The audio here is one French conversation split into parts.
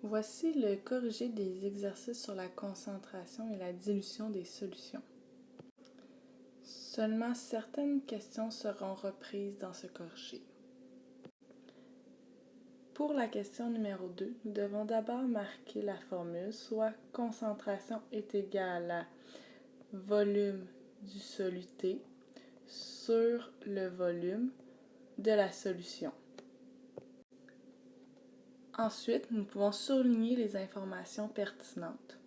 Voici le corrigé des exercices sur la concentration et la dilution des solutions. Seulement certaines questions seront reprises dans ce corrigé. Pour la question numéro 2, nous devons d'abord marquer la formule, soit concentration est égale à volume du soluté sur le volume de la solution. Ensuite, nous pouvons surligner les informations pertinentes.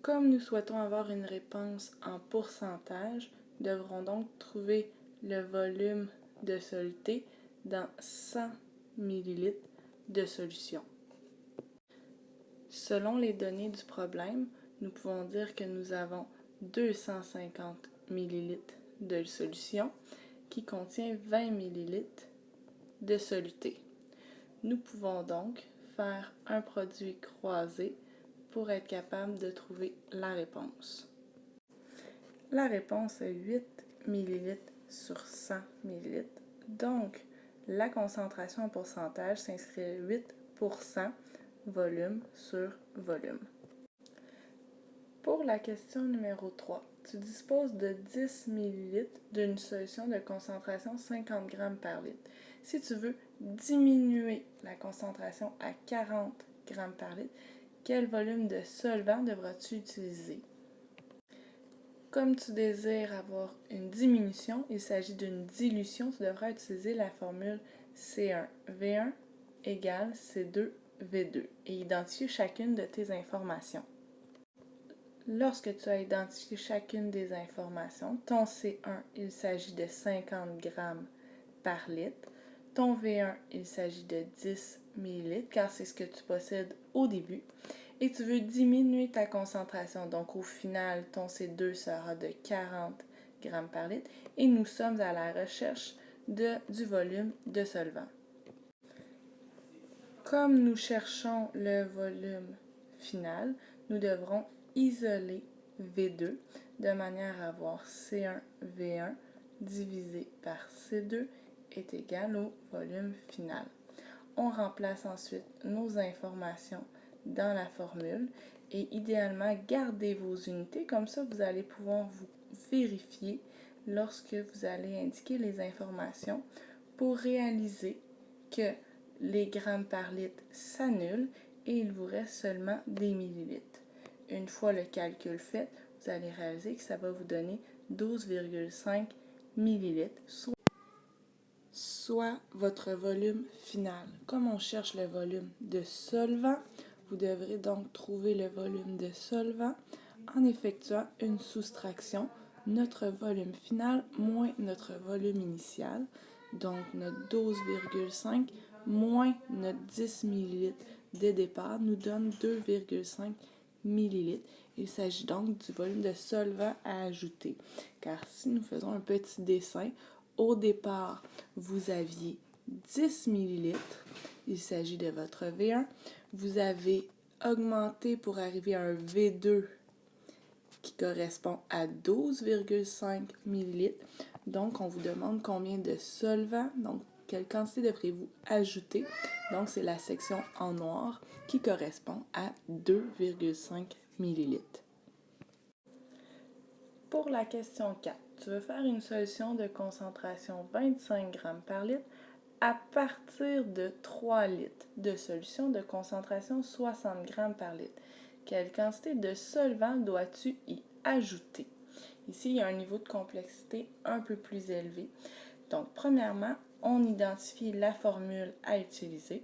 Comme nous souhaitons avoir une réponse en pourcentage, nous devrons donc trouver le volume de soluté dans 100 ml de solution. Selon les données du problème, nous pouvons dire que nous avons 250 ml de solution qui contient 20 ml de soluté. Nous pouvons donc faire un produit croisé pour être capable de trouver la réponse. La réponse est 8 ml sur 100 ml. Donc, la concentration en pourcentage s'inscrit 8% volume sur volume. Pour la question numéro 3, tu disposes de 10 ml d'une solution de concentration 50 g par litre. Si tu veux diminuer la concentration à 40 g par litre, quel volume de solvant devras-tu utiliser? Comme tu désires avoir une diminution, il s'agit d'une dilution, tu devras utiliser la formule C1V1 égale C2V2 et identifier chacune de tes informations. Lorsque tu as identifié chacune des informations, ton C1, il s'agit de 50 g par litre. Ton V1, il s'agit de 10 ml, car c'est ce que tu possèdes au début. Et tu veux diminuer ta concentration. Donc, au final, ton C2 sera de 40 g par litre. Et nous sommes à la recherche du volume de solvant. Comme nous cherchons le volume final, nous devrons isoler V2 de manière à avoir C1V1 divisé par C2 est égal au volume final. On remplace ensuite nos informations dans la formule et idéalement gardez vos unités, comme ça vous allez pouvoir vous vérifier lorsque vous allez indiquer les informations pour réaliser que les grammes par litre s'annulent et il vous reste seulement des millilitres. Une fois le calcul fait, vous allez réaliser que ça va vous donner 12,5 millilitres, soit votre volume final. Comme on cherche le volume de solvant, vous devrez donc trouver le volume de solvant en effectuant une soustraction, notre volume final moins notre volume initial, donc notre 12,5 moins notre 10 ml de départ nous donne 2,5 ml. Il s'agit donc du volume de solvant à ajouter, car si nous faisons un petit dessin, au départ, vous aviez 10 ml, il s'agit de votre V1. Vous avez augmenté pour arriver à un V2 qui correspond à 12,5 ml. Donc, on vous demande combien de solvant, donc quelle quantité devrez-vous ajouter. Donc, c'est la section en noir qui correspond à 2,5 ml. Pour la question 4, tu veux faire une solution de concentration 25 g par litre à partir de 3 litres de solution de concentration 60 g par litre. Quelle quantité de solvant dois-tu y ajouter? Ici, il y a un niveau de complexité un peu plus élevé. Donc, premièrement, on identifie la formule à utiliser.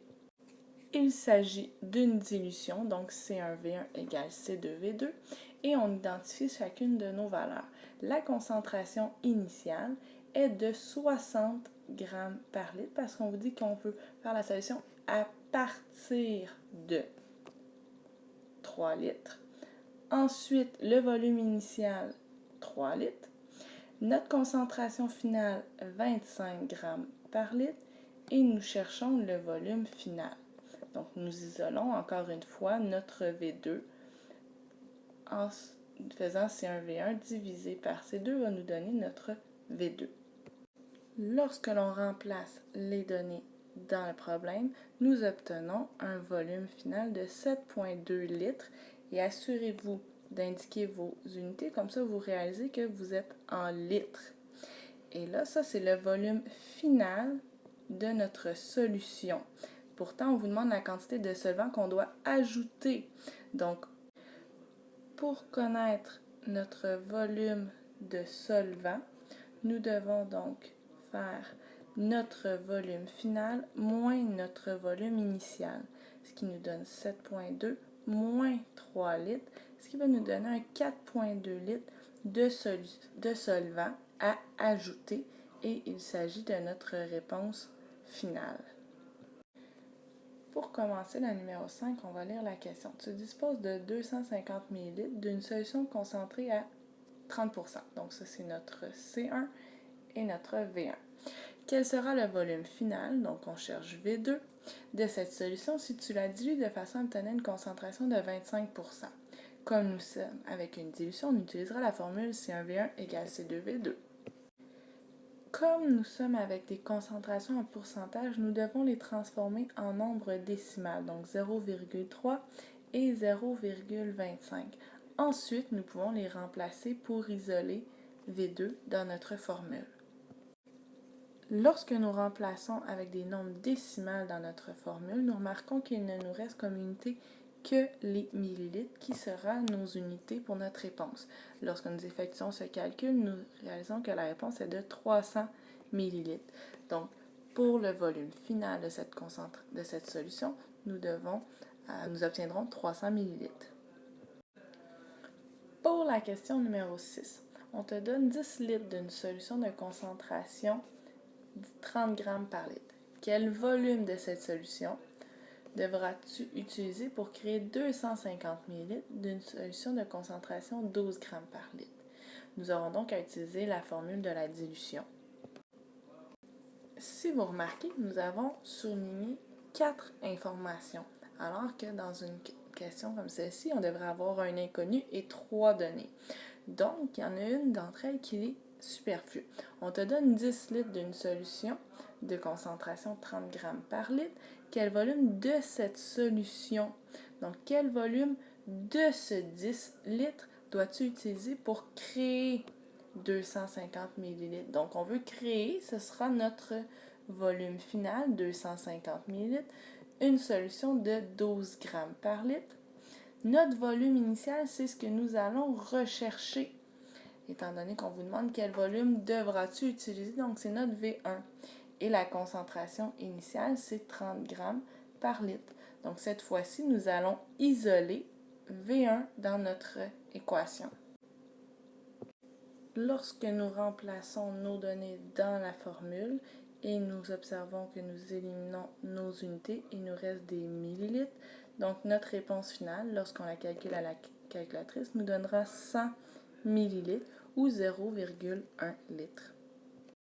Il s'agit d'une dilution, donc C1V1 égale C2V2, et on identifie chacune de nos valeurs. La concentration initiale est de 60 g par litre parce qu'on vous dit qu'on veut faire la solution à partir de 3 litres. Ensuite, le volume initial, 3 litres. Notre concentration finale, 25 g par litre. Et nous cherchons le volume final. Donc, nous isolons encore une fois notre V2 en faisant C1V1 divisé par C2 va nous donner notre V2. Lorsque l'on remplace les données dans le problème, nous obtenons un volume final de 7,2 litres et assurez-vous d'indiquer vos unités, comme ça vous réalisez que vous êtes en litres. Et là, ça c'est le volume final de notre solution. Pourtant, on vous demande la quantité de solvant qu'on doit ajouter. Donc, pour connaître notre volume de solvant, nous devons donc faire notre volume final moins notre volume initial, ce qui nous donne 7,2 moins 3 litres, ce qui va nous donner un 4,2 litres de solvant à ajouter et il s'agit de notre réponse finale. Pour commencer la numéro 5, on va lire la question. Tu disposes de 250 ml d'une solution concentrée à 30%. Donc ça, c'est notre C1 et notre V1. Quel sera le volume final, donc on cherche V2, de cette solution si tu la dilues de façon à obtenir une concentration de 25%. Comme nous sommes avec une dilution, on utilisera la formule C1V1 égale C2V2. Comme nous sommes avec des concentrations en pourcentage, nous devons les transformer en nombre décimal, donc 0,3 et 0,25. Ensuite, nous pouvons les remplacer pour isoler V2 dans notre formule. Lorsque nous remplaçons avec des nombres décimales dans notre formule, nous remarquons qu'il ne nous reste comme unité que les millilitres, qui sera nos unités pour notre réponse. Lorsque nous effectuons ce calcul, nous réalisons que la réponse est de 300 millilitres. Donc, pour le volume final de cette solution, nous obtiendrons 300 millilitres. Pour la question numéro 6, on te donne 10 litres d'une solution de concentration 30 grammes par litre. Quel volume de cette solution devras-tu utiliser pour créer 250 ml d'une solution de concentration 12 grammes par litre? Nous aurons donc à utiliser la formule de la dilution. Si vous remarquez, nous avons surligné 4 informations, alors que dans une question comme celle-ci, on devrait avoir un inconnu et 3 données. Donc, il y en a une d'entre elles qui est superflue. On te donne 10 litres d'une solution de concentration 30 grammes par litre. Quel volume de cette solution? Donc, quel volume de ce 10 litres dois-tu utiliser pour créer 250 millilitres? Donc, on veut créer, ce sera notre volume final, 250 millilitres, une solution de 12 grammes par litre. Notre volume initial, c'est ce que nous allons rechercher, étant donné qu'on vous demande quel volume devras-tu utiliser, donc c'est notre V1. Et la concentration initiale, c'est 30 grammes par litre. Donc cette fois-ci, nous allons isoler V1 dans notre équation. Lorsque nous remplaçons nos données dans la formule et nous observons que nous éliminons nos unités, il nous reste des millilitres. Donc notre réponse finale, lorsqu'on la calcule à la calculatrice, nous donnera 100 millilitres ou 0,1 litre.